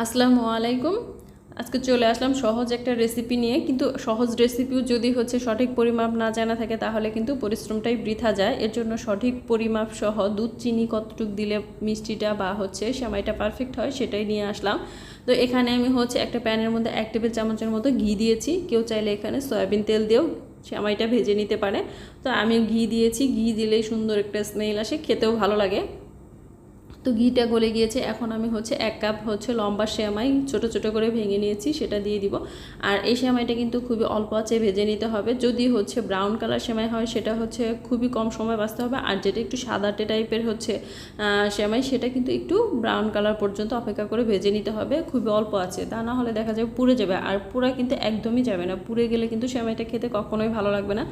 আসসালামু আলাইকুম। আজকে চলে আসলাম সহজ একটা রেসিপি নিয়ে। কিন্তু সহজ রেসিপিও যদি সঠিক পরিমাপ না জানা থাকে তাহলে কিন্তু পরিশ্রমটাই বৃথা যায়। এর জন্য সঠিক পরিমাপ সহ দুধ চিনি কতটুকু দিলে মিষ্টিটা বা সেমাইটা পারফেক্ট হয় সেটাই নিয়ে আসলাম। তো এখানে আমি একটা প্যানের মধ্যে 1 টেবিল চামচের মতো ঘি দিয়েছি। কেউ চাইলে এখানে সয়াবিন তেল দিয়েও সেমাইটা ভেজে নিতে পারে। তো আমি ঘি দিয়েছি, ঘি দিলেই সুন্দর একটা স্মেল আসে, খেতেও ভালো লাগে। তো ঘিটা গলে গিয়েছে, এখন আমি 1 কাপ লম্বা সেমাই ছোট ছোট করে ভেঙে নিয়েছি, সেটা দিয়ে দিব। আর এই সেমাইটা কিন্তু খুবই অল্প আঁচে ভেজে নিতে হবে। যদি ব্রাউন কালার সেমাই হয় সেটা খুবই কম সময় বাঁচতে হবে। আর যেটা একটু সাদাটে টাইপের সেমাই, সেটা কিন্তু একটু ব্রাউন কালার পর্যন্ত অপেক্ষা করে ভেজে নিতে হবে, খুবই অল্প আছে। তা না হলে দেখা যাবে পুড়ে যাবে, আর পুরা কিন্তু একদমই যাবে না। পুড়ে গেলে কিন্তু সেমাইটা খেতে কখনোই ভালো লাগবে না।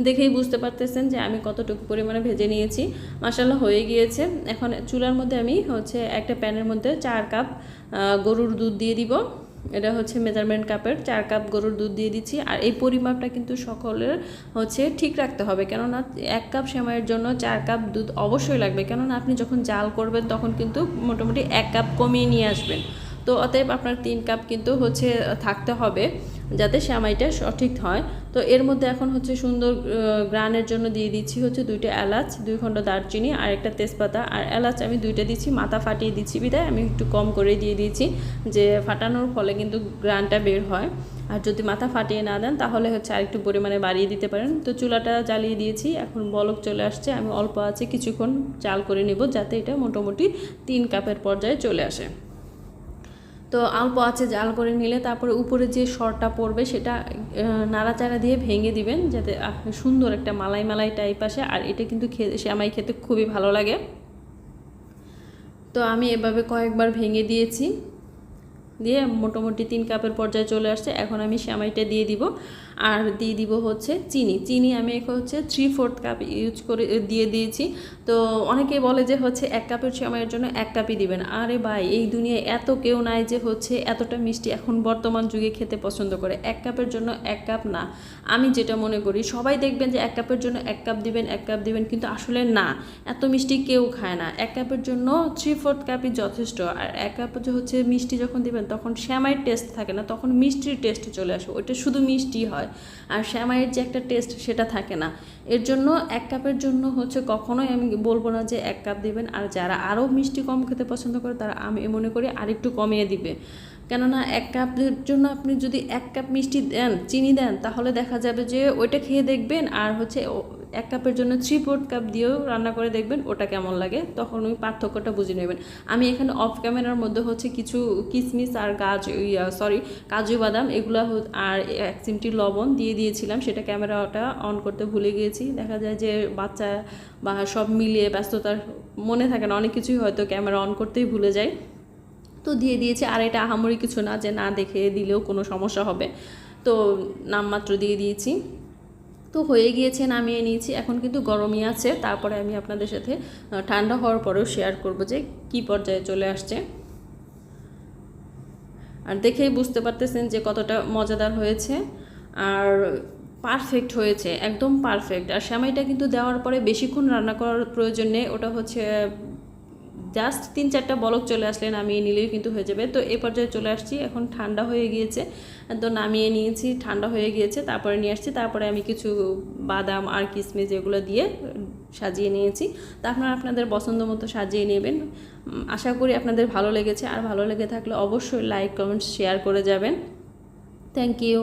দেখেই বুঝতে পারতেছেন যে আমি কতটুকু পরিমাণে ভেজে নিয়েছি। মাশাআল্লাহ হয়ে গিয়েছে। এখন চুলার মধ্যে আমি একটা প্যানের মধ্যে 4 কাপ গরুর দুধ দিয়ে দিব। এটা মেজারমেন্ট কাপের 4 কাপ গরুর দুধ দিয়ে দিচ্ছি। আর এই পরিমাপটা কিন্তু সকলের ঠিক রাখতে হবে, কেননা 1 কাপ সেমাইয়ের জন্য 4 কাপ দুধ অবশ্যই লাগবে। কেননা আপনি যখন জাল করবেন তখন কিন্তু মোটামুটি 1 কাপ কমিয়ে নিয়ে আসবেন। তো অতএব আপনার 3 কাপ কিন্তু থাকতে হবে যাতে সেমাইটা সঠিক হয়। তো এর মধ্যে এখন সুন্দর গ্রানের জন্য দিয়ে দিচ্ছি 2টা এলাচ, 2 খণ্ড দারচিনি আর একটা তেজপাতা। আর এলাচ আমি 2টা দিচ্ছি, মাথা ফাটিয়ে দিচ্ছি বিধায় আমি একটু কম করে দিয়ে দিয়েছি, যে ফাটানোর ফলে কিন্তু গ্রানটা বের হয়। আর যদি মাথা ফাটিয়ে না দেন তাহলে আরেকটু পরিমাণে বাড়িয়ে দিতে পারেন। তো চুলাটা জ্বালিয়ে দিয়েছি, এখন বলক চলে আসছে। আমি অল্প আছে কিছুক্ষণ জাল করে নেব যাতে এটা মোটামুটি 3 কাপের পর্যায়ে চলে আসে। তো অল্প আছে জাল করে নিলে তারপরে উপরে যে সরটা পড়বে সেটা নাড়াচাড়া দিয়ে ভেঙে দিবেন, যাতে সুন্দর একটা মালাই মালাই টাইপ আসে। আর এটা কিন্তু সেমাই খেতে খুবই ভালো লাগে। তো আমি এভাবে কয়েকবার ভেঙে দিয়েছি, দিয়ে মোটামুটি 3 কাপের পর্যায়ে চলে আসছে। এখন আমি সেমাইটা দিয়ে দিব, আর দিয়ে দিব চিনি। চিনি আমি 3/4 কাপ ইউজ করে দিয়ে দিয়েছি। তো অনেকেই বলে যে 1 কাপের সেমাইয়ের জন্য 1 কাপই দিবেন। আরে ভাই, এই দুনিয়ায় এত কেউ নাই যে এতটা মিষ্টি এখন বর্তমান যুগে খেতে পছন্দ করে। 1 কাপের জন্য 1 কাপ না, আমি যেটা মনে করি সবাই দেখবেন যে 1 কাপের জন্য 1 কাপ দিবেন, 1 কাপ দিবেন, কিন্তু আসলে না, এত মিষ্টি কেউ খায় না। 1 কাপের জন্য 3/4 কাপই যথেষ্ট। আর 1 কাপ মিষ্টি যখন দিবেন তখন সেমাইয়ের টেস্ট থাকে না, তখন মিষ্টির টেস্ট চলে আসে, ওইটা শুধু মিষ্টি হয়। আর সেমাইয়ের যে একটা টেস্ট সেটা থাকে না। এর জন্য 1 কাপের জন্য কখনোই আমি বলবো না যে 1 কাপ দিবেন। আর যারা আরও মিষ্টি কম খেতে পছন্দ করে তারা আমি মনে করি আরেকটু কমিয়ে দিবে। কেননা 1 কাপের জন্য আপনি যদি 1 কাপ মিষ্টি দেন, চিনি দেন, তাহলে দেখা যাবে যে ওইটা খেয়ে দেখবেন। আর 1 কাপের জন্য 3/4 কাপ দিয়েও রান্না করে দেখবেন ওটা কেমন লাগে, তখন ওই পার্থক্যটা বুঝে নেবেন। আমি এখানে অফ ক্যামেরার মধ্যে কিছু কিশমিশ আর কাজু বাদাম এগুলো আর 1 চিমটি লবণ দিয়ে দিয়েছিলাম, সেটা ক্যামেরাটা অন করতে ভুলে গিয়েছি। দেখা যায় যে বাচ্চা বা সব মিলিয়ে ব্যস্ততার মনে থাকে না, অনেক কিছুই হয়তো ক্যামেরা অন করতেই ভুলে যায়। তো দিয়ে দিয়েছি। আর এটা আহামরি কিছু না যে না দেখে দিলেও কোনো সমস্যা হবে, তো নামমাত্র দিয়ে দিয়েছি। তো হয়ে গিয়েছে, নামিয়ে নিয়েছি। এখন কিন্তু গরমই আছে, তারপরে আমি আপনাদের সাথে ঠান্ডা হওয়ার পরেও শেয়ার করব যে কি পর্যায়ে চলে আসছে। আর দেখেই বুঝতে পারতেছেন যে কতটা মজাদার হয়েছে আর পারফেক্ট হয়েছে, একদম পারফেক্ট। আর সেমাইটা কিন্তু দেওয়ার পরে বেশিক্ষণ রান্না করার প্রয়োজন নেই, ওটা জাস্ট 3-4টা বলক চলে আসলে নামিয়ে নিলেই কিন্তু হয়ে যাবে। তো এই পর্যায়ে চলে আসছি, এখন ঠান্ডা হয়ে গিয়েছে, তো নামিয়ে নিয়েছি, ঠান্ডা হয়ে গিয়েছে, তারপরে নিয়ে আসছি। তারপরে আমি কিছু বাদাম আর কিশমিশ এগুলো দিয়ে সাজিয়ে নিয়েছি। তা আপনারা আপনাদের পছন্দ মতো সাজিয়ে নেবেন। আশা করি আপনাদের ভালো লেগেছে। আর ভালো লেগে থাকলে অবশ্যই লাইক, কমেন্ট, শেয়ার করে যাবেন। Thank you.